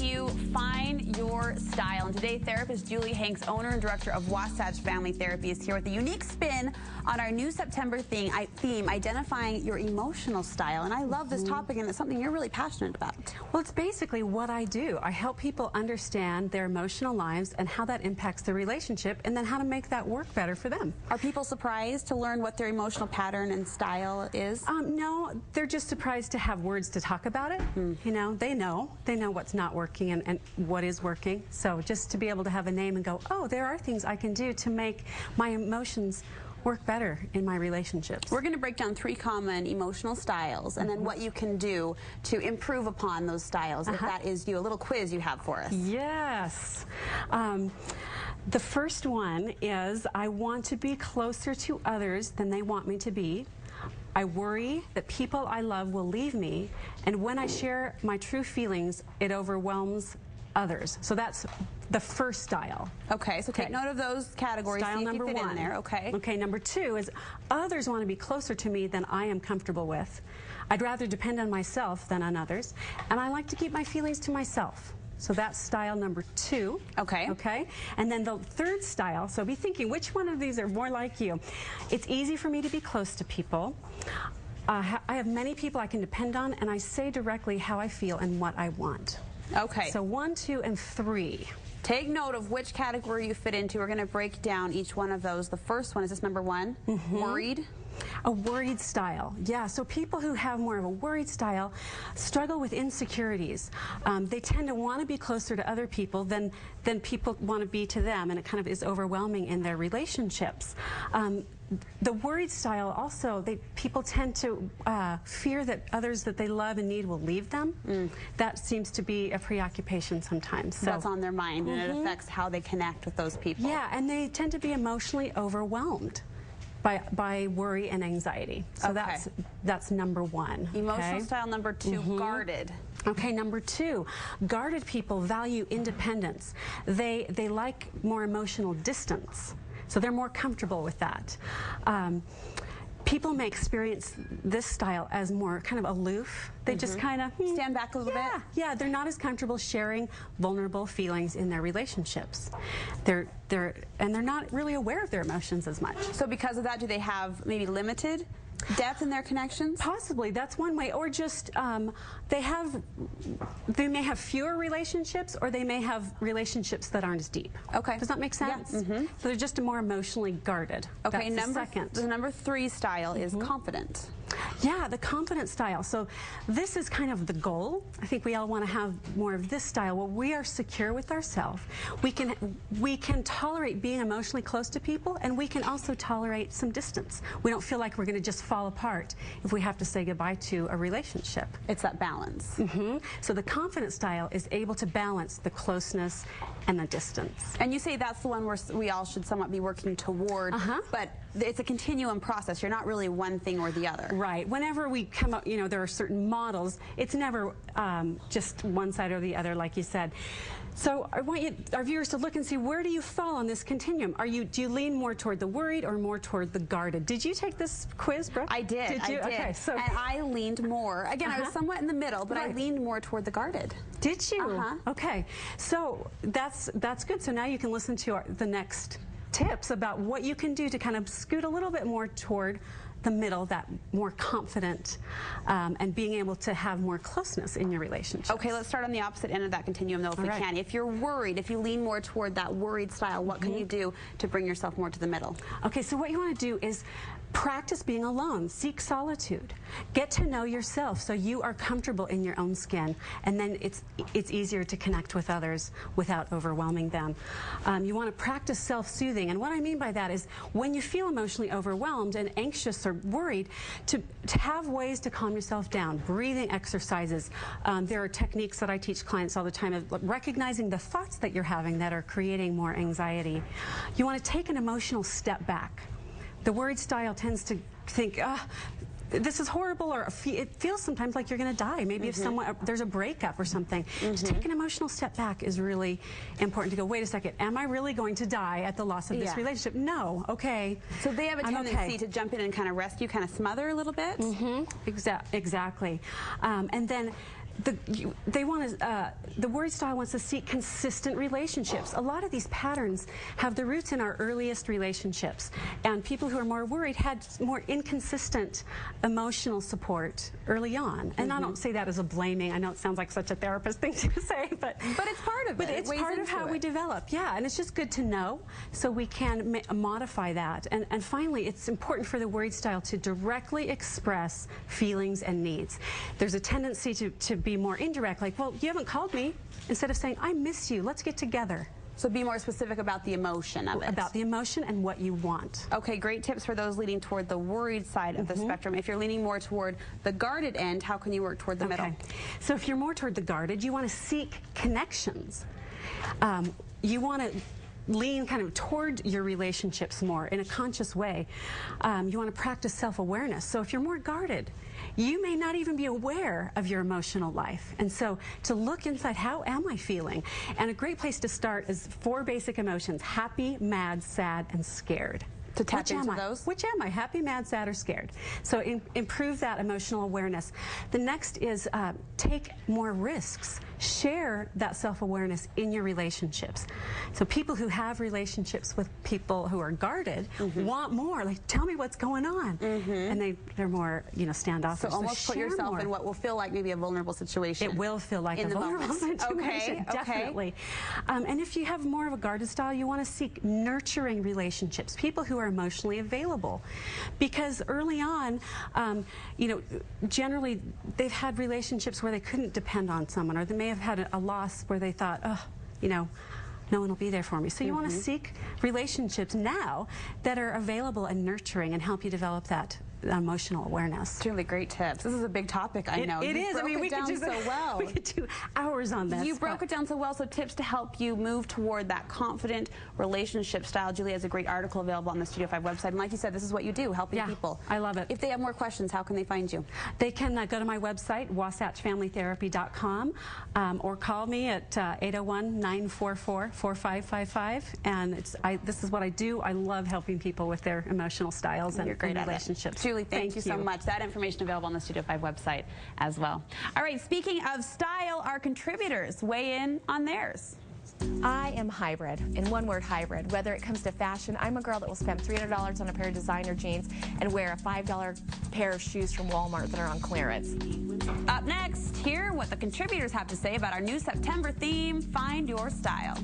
you find your style. And today, therapist Julie Hanks, owner and director of Wasatch Family Therapy, is here with a unique spin on our new September theme, identifying your emotional style. And I love this topic, and it's something you're really passionate about. Well, it's basically what I do. I help people understand their emotional lives and how that impacts their relationship, and then how to make that work better for them. Are people surprised to learn what their emotional pattern and style is? No, they're just surprised to have words to talk about it. You know, they know what's not working and what is working. So just to be able to have a name and go, oh, there are things I can do to make my emotions work better in my relationships. We're going to break down 3 common emotional styles and then what you can do to improve upon those styles, if that is you. A little quiz you have for us. Yes. The first one is, I want to be closer to others than they want me to be. I worry that people I love will leave me, and when I share my true feelings, it overwhelms others. So that's the first style. Okay, so take note of those categories. Style number 1. In there. Okay. Okay, number 2 is, others want to be closer to me than I am comfortable with. I'd rather depend on myself than on others, and I like to keep my feelings to myself. So that's style number 2. Okay. Okay. And then the third style, so be thinking, which one of these are more like you? It's easy for me to be close to people. I have many people I can depend on, and I say directly how I feel and what I want. Okay. So 1, 2, and 3. Take note of which category you fit into. We're going to break down each one of those. The first one is this number 1, worried. A worried style. Yeah, so people who have more of a worried style struggle with insecurities. They tend to want to be closer to other people than people want to be to them, and it kind of is overwhelming in their relationships. The worried style also, people tend to fear that others that they love and need will leave them. That seems to be a preoccupation sometimes. So that's on their mind, and it affects how they connect with those people. Yeah, and they tend to be emotionally overwhelmed by worry and anxiety. So that's number 1. Emotional style number 2, guarded. Okay, number 2, guarded people value independence. They like more emotional distance. So they're more comfortable with that. People may experience this style as more kind of aloof. They just kind of stand back a little bit. Yeah, they're not as comfortable sharing vulnerable feelings in their relationships. They're not really aware of their emotions as much. So because of that, do they have maybe limited depth in their connections? Possibly, that's one way. Or just they may have fewer relationships, or they may have relationships that aren't as deep. Okay. Does that make sense? Yeah. So they're just more emotionally guarded. Okay, That's the number 3 style is confident. Yeah, the confident style. So this is kind of the goal. I think we all want to have more of this style where we are secure with ourselves. We can tolerate being emotionally close to people, and we can also tolerate some distance. We don't feel like we're going to just fall apart if we have to say goodbye to a relationship. It's that balance. So the confident style is able to balance the closeness and the distance. And you say that's the one where we all should somewhat be working toward, but it's a continuum process. You're not really one thing or the other. Right. Whenever we come up, there are certain models. It's never just one side or the other, like you said. So I want our viewers to look and see, where do you fall on this continuum? Do you lean more toward the worried or more toward the guarded? Did you take this quiz, Brooke? I did. Did you? I did. Okay, so and I leaned more. Again, I was somewhat in the middle, but I leaned more toward the guarded. Did you? Okay. So that's good. So now you can listen to the next tips about what you can do to kind of scoot a little bit more toward the middle, that more confident, and being able to have more closeness in your relationship. Okay, let's start on the opposite end of that continuum, though, if we can. If you're worried, if you lean more toward that worried style, what can you do to bring yourself more to the middle? Okay, so what you want to do is practice being alone. Seek solitude. Get to know yourself so you are comfortable in your own skin, and then it's easier to connect with others without overwhelming them. You want to practice self-soothing, and what I mean by that is when you feel emotionally overwhelmed and anxious or worried, to have ways to calm yourself down. Breathing exercises. There are techniques that I teach clients all the time of recognizing the thoughts that you're having that are creating more anxiety. You want to take an emotional step back. The worried style tends to think, this is horrible, or it feels sometimes like you're going to die. Maybe if there's a breakup or something. To take an emotional step back is really important, to go, wait a second, am I really going to die at the loss of this relationship? No. Okay. So they have a tendency to jump in and kind of rescue, kind of smother a little bit? Exactly. And then The Worried style wants to seek consistent relationships. A lot of these patterns have their roots in our earliest relationships, and people who are more worried had more inconsistent emotional support early on. And I don't say that as a blaming. I know it sounds like such a therapist thing to say, but it's part of it. But it's part of how we develop. Yeah, and it's just good to know so we can modify that. And finally, it's important for the Worried style to directly express feelings and needs. There's a tendency to be more indirect, like, well, you haven't called me, instead of saying, I miss you, let's get together. So be more specific about the emotion of it. About the emotion and what you want. Okay, great tips for those leaning toward the worried side of the spectrum. If you're leaning more toward the guarded end, how can you work toward the middle? So if you're more toward the guarded, you want to seek connections. You want to lean kind of toward your relationships more in a conscious way. You want to practice self-awareness. So if you're more guarded, you may not even be aware of your emotional life. And so to look inside, how am I feeling? And a great place to start is 4 basic emotions: happy, mad, sad, and scared. To tap into those? Which am I? Happy, mad, sad, or scared? So improve that emotional awareness. The next is take more risks. Share that self-awareness in your relationships. So people who have relationships with people who are guarded want more. Like, tell me what's going on. And they're more, standoffish. So almost put yourself in what will feel like maybe a vulnerable situation. It will feel like a vulnerable situation. Definitely. And if you have more of a guarded style, you want to seek nurturing relationships. People who are emotionally available, because early on, generally they've had relationships where they couldn't depend on someone, or they may have had a loss where they thought, oh, no one will be there for me. So you want to seek relationships now that are available and nurturing and help you develop that emotional awareness. Truly great tips. This is a big topic, I know. It is. I mean, we could do so well. We could do hours on this. You broke it down so well. So tips to help you move toward that confident relationship style. Julie has a great article available on the Studio 5 website. And like you said, this is what you do, helping people. I love it. If they have more questions, how can they find you? They can go to my website, wasatchfamilytherapy.com, or call me at 801-944-4555. And this is what I do. I love helping people with their emotional styles and relationships. Julie, thank you so much. That information available on the Studio 5 website as well. All right, speaking of style, our contributors weigh in on theirs. I am hybrid. In one word, hybrid. Whether it comes to fashion, I'm a girl that will spend $300 on a pair of designer jeans and wear a $5 pair of shoes from Walmart that are on clearance. Up next, hear what the contributors have to say about our new September theme, Find Your Style.